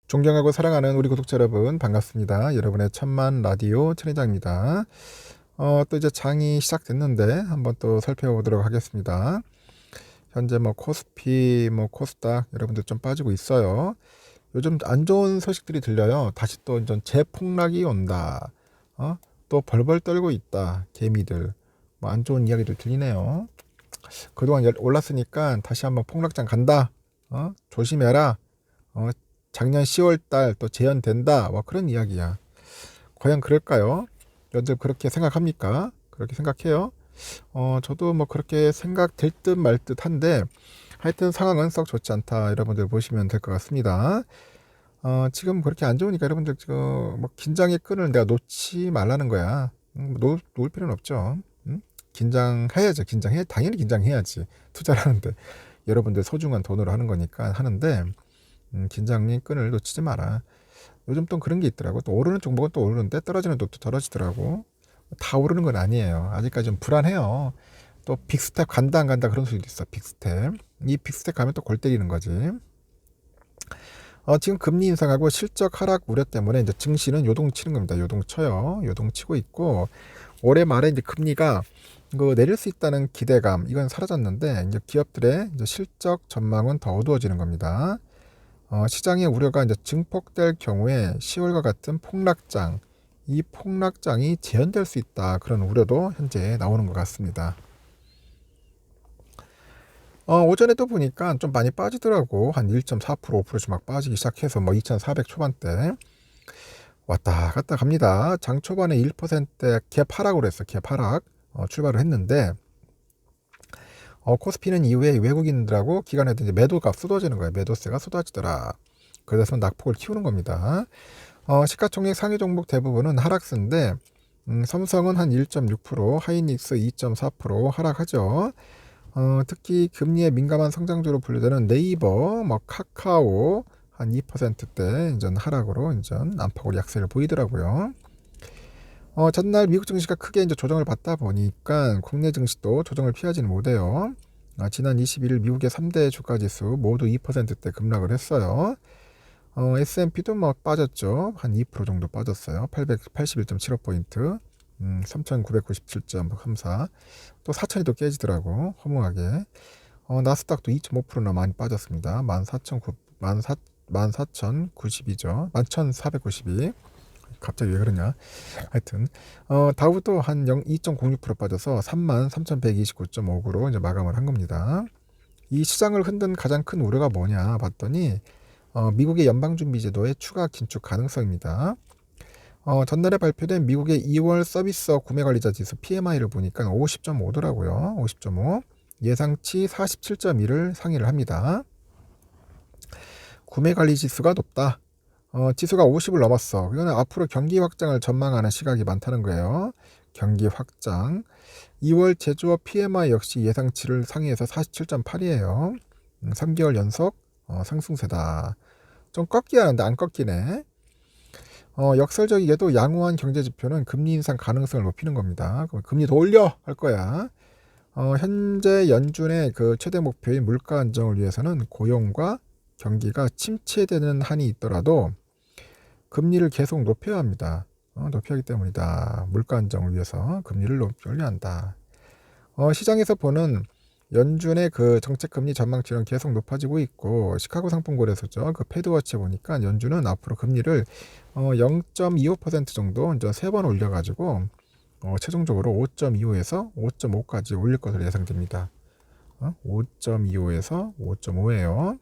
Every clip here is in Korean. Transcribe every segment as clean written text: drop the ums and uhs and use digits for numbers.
존경하고 사랑하는 우리 구독자 여러분 반갑습니다. 여러분의 천만 라디오 천회장입니다. 또 이제 장이 시작됐는데 한번 또 살펴보도록 하겠습니다. 현재 뭐 코스피, 뭐 코스닥 여러분들 좀 빠지고 있어요. 요즘 안 좋은 소식들이 들려요. 다시 또 이제 재폭락이 온다. 또 벌벌 떨고 있다. 개미들. 뭐 안 좋은 이야기들 들리네요. 그동안 올랐으니까 다시 한번 폭락장 간다. 조심해라. 어, 작년 10월 달 또 재현된다. 뭐 그런 이야기야. 과연 그럴까요? 여러분들 그렇게 생각합니까? 그렇게 생각해요? 저도 뭐 그렇게 생각될 듯 말 듯 한데 하여튼 상황은 썩 좋지 않다. 여러분들 보시면 될 것 같습니다. 지금 그렇게 안 좋으니까 여러분들 지금 뭐 긴장의 끈을 내가 놓지 말라는 거야. 놓을 필요는 없죠. 긴장해야죠. 당연히 긴장해야지. 투자를 하는데 여러분들 소중한 돈으로 하는 거니까 하는데 긴장의 끈을 놓치지 마라. 요즘 또 그런 게 있더라고. 또 오르는 종목은 또 오르는데 떨어지는 쪽도 떨어지더라고. 다 오르는 건 아니에요. 아직까지 좀 불안해요. 또 빅스텝 간다 안 간다 그런 소리도 있어. 빅스텝. 이 빅스텝 가면 또 골 때리는 거지. 지금 금리 인상하고 실적 하락 우려 때문에 이제 증시는 요동치는 겁니다. 요동쳐요. 요동치고 있고 올해 말에 이제 금리가 내릴 수 있다는 기대감 이건 사라졌는데 이제 기업들의 이제 실적 전망은 더 어두워지는 겁니다. 시장의 우려가 이제 증폭될 경우에 10월과 같은 폭락장, 이 폭락장이 재현될 수 있다. 그런 우려도 현재 나오는 것 같습니다. 오전에도 보니까 좀 많이 빠지더라고. 한 1.4%, 5%씩 막 빠지기 시작해서 뭐 2,400 초반대 왔다 갔다 갑니다. 장 초반에 1%대 갭하락으로 했어. 갭하락 출발을 했는데 코스피는 이후에 외국인들하고 기관애들 이제 매도가 쏟아지는 거예요. 매도세가 쏟아지더라. 그래서 낙폭을 키우는 겁니다. 시가총액 상위 종목 대부분은 하락세인데 삼성은 한 1.6%, 하이닉스 2.4% 하락하죠. 특히 금리에 민감한 성장주로 분류되는 네이버, 뭐 카카오 한 2%대 이제 하락으로 이제 안팎으로 약세를 보이더라고요. 전날 미국 증시가 크게 이제 조정을 받다 보니까 국내 증시도 조정을 피하지는 못해요. 지난 21일 미국의 3대 주가 지수 모두 2%대 급락을 했어요. S&P도 뭐 빠졌죠. 한 2% 정도 빠졌어요. 881.75포인트, 3,997.34. 또 4천이 또 깨지더라고. 허무하게. 나스닥도 2.5%나 많이 빠졌습니다. 14,092죠. 11,492. 갑자기 왜 그러냐. 하여튼 다우도 한 2.06% 빠져서 33,129.59로 이제 마감을 한 겁니다. 이 시장을 흔든 가장 큰 우려가 뭐냐 봤더니 미국의 연방준비제도의 추가 긴축 가능성입니다. 전날에 발표된 미국의 2월 서비스업 구매관리자 지수 PMI를 보니까 50.5더라고요. 50.5. 예상치 47.1을 상회를 합니다. 구매관리 지수가 높다. 지수가 50을 넘었어. 이거는 앞으로 경기 확장을 전망하는 시각이 많다는 거예요. 경기 확장. 2월 제조업 PMI 역시 예상치를 상회해서 47.8이에요. 3개월 연속 상승세다. 좀 꺾여야 하는데 안 꺾이네. 역설적이게도 양호한 경제지표는 금리 인상 가능성을 높이는 겁니다. 그럼 금리 더 올려 할 거야. 현재 연준의 그 최대 목표인 물가 안정을 위해서는 고용과 경기가 침체되는 한이 있더라도 금리를 계속 높여야 합니다. 높여야 하기 때문이다. 물가 안정을 위해서 금리를 올려야 한다. 시장에서 보는 연준의 그 정책 금리 전망치는 계속 높아지고 있고 시카고 상품거래소죠. 그 패드워치에 보니까 연준은 앞으로 금리를 0.25% 정도 이제 3번 올려가지고 최종적으로 5.25에서 5.5까지 올릴 것으로 예상됩니다. 5.25에서 5.5예요.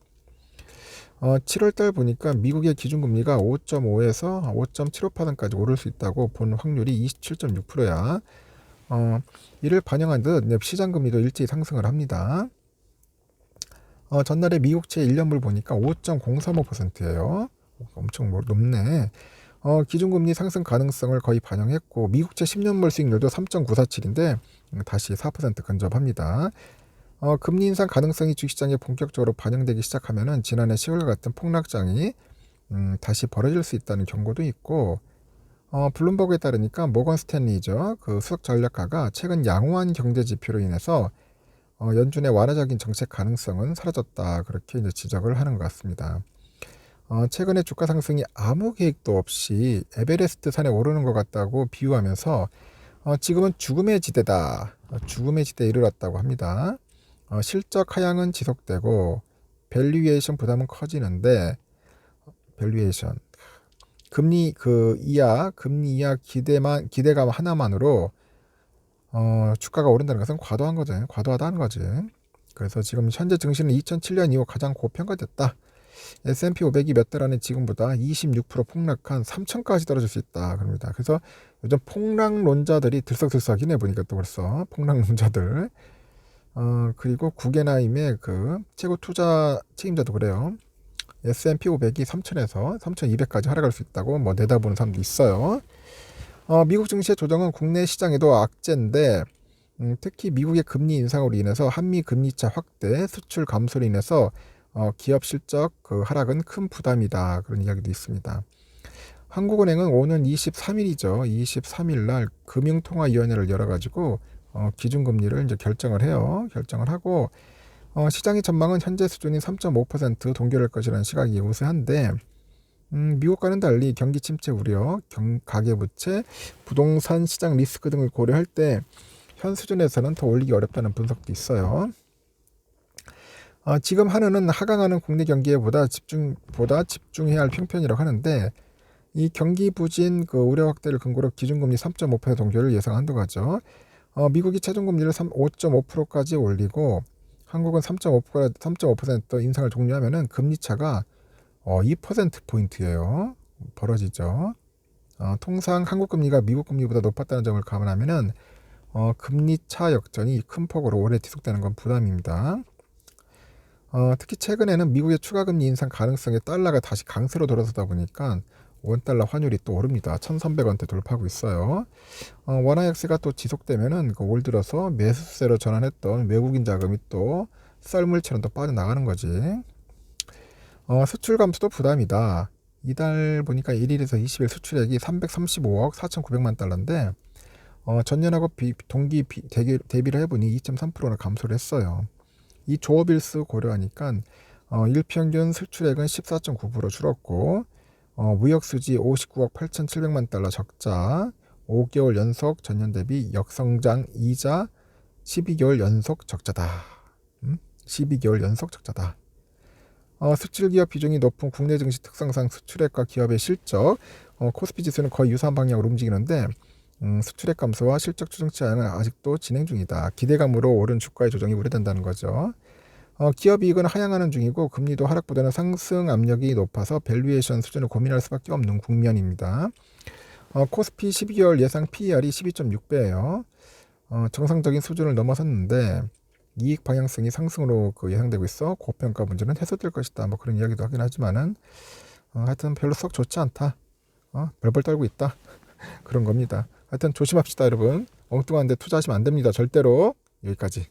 7월달 보니까 미국의 기준금리가 5.5에서 5.75%까지 오를 수 있다고 본 확률이 27.6%야. 이를 반영한 듯 시장금리도 일제히 상승을 합니다. 전날에 미국채 1년물 보니까 5.035%예요. 엄청 높네. 기준금리 상승 가능성을 거의 반영했고 미국채 10년물 수익률도 3.947인데 다시 4% 근접합니다. 금리 인상 가능성이 주식시장에 본격적으로 반영되기 시작하면은 지난해 10월 같은 폭락장이 다시 벌어질 수 있다는 경고도 있고 블룸버그에 따르니까 모건 스탠리죠. 그 수석 전략가가 최근 양호한 경제 지표로 인해서 연준의 완화적인 정책 가능성은 사라졌다. 그렇게 이제 지적을 하는 것 같습니다. 최근에 주가 상승이 아무 계획도 없이 에베레스트 산에 오르는 것 같다고 비유하면서 지금은 죽음의 지대다. 죽음의 지대에 이르렀다고 합니다. 실적 하향은 지속되고 밸류에이션 부담은 커지는데 밸류에이션 금리 이하 기대감 하나만으로 주가가 오른다는 것은 과도한 거죠. 과도하다는 거지. 그래서 지금 현재 증시는 2007년 이후 가장 고평가됐다. S&P 500이 몇 달 안에 지금보다 26% 폭락한 3천까지 떨어질 수 있다. 그럽니다. 그래서 요즘 폭락론자들이 들썩들썩이네 보니까 또 벌써 폭락론자들. 그리고 구겐하임의 그 최고 투자 책임자도 그래요. S&P 500이 3천에서 3,200까지 하락할 수 있다고 뭐 내다보는 사람도 있어요. 미국 증시의 조정은 국내 시장에도 악재인데 특히 미국의 금리 인상으로 인해서 한미 금리차 확대, 수출 감소로 인해서 기업 실적 그 하락은 큰 부담이다. 그런 이야기도 있습니다. 한국은행은 오는 23일이죠. 23일 날 금융통화위원회를 열어가지고 기준금리를 이제 결정을 해요. 결정을 하고 시장의 전망은 현재 수준인 3.5% 동결할 것이라는 시각이 우세한데 미국과는 달리 경기 침체 우려, 가계부채, 부동산 시장 리스크 등을 고려할 때 현 수준에서는 더 올리기 어렵다는 분석도 있어요. 지금 한은은 하강하는 국내 경기에 보다 집중해야 할 형편이라고 하는데 이 경기 부진 그 우려 확대를 근거로 기준금리 3.5% 동결을 예상한다고 하죠. 미국이 최종금리를 5.5%까지 올리고 한국은 3.5% 인상을 종료하면은 금리 차가 2%포인트예요. 벌어지죠. 통상 한국 금리가 미국 금리보다 높았다는 점을 감안하면은 금리 차 역전이 큰 폭으로 오래 지속되는 건 부담입니다. 특히 최근에는 미국의 추가금리 인상 가능성에 달러가 다시 강세로 돌아서다 보니까 원달러 환율이 또 오릅니다. 1,300원대 돌파하고 있어요. 원화 약세가 또 지속되면은 올 들어서 매수세로 전환했던 외국인 자금이 또 썰물처럼 또 빠져나가는 거지. 수출 감소도 부담이다. 이달 보니까 1일에서 20일 수출액이 335억 4,900만 달러인데 전년하고 동기 대비를 해보니 2.3%나 감소를 했어요. 이 조업일수 고려하니까 일평균 수출액은 14.9% 줄었고 무역수지 59억 8,700만 달러 적자, 5개월 연속 전년 대비 역성장이자 12개월 연속 적자다. 12개월 연속 적자다. 수출기업 비중이 높은 국내 증시 특성상 수출액과 기업의 실적, 코스피 지수는 거의 유사한 방향으로 움직이는데 수출액 감소와 실적 추정 차이는 아직도 진행 중이다. 기대감으로 오른 주가의 조정이 우려된다는 거죠. 기업 이익은 하향하는 중이고 금리도 하락보다는 상승 압력이 높아서 밸류에이션 수준을 고민할 수밖에 없는 국면입니다. 코스피 12개월 예상 PER이 12.6배예요. 정상적인 수준을 넘어섰는데 이익 방향성이 상승으로 예상되고 있어 고평가 문제는 해소될 것이다. 뭐 그런 이야기도 하긴 하지만은 하여튼 별로 썩 좋지 않다. 벌벌 떨고 있다. 그런 겁니다. 하여튼 조심합시다, 여러분. 엉뚱한 데 투자하시면 안 됩니다. 절대로. 여기까지.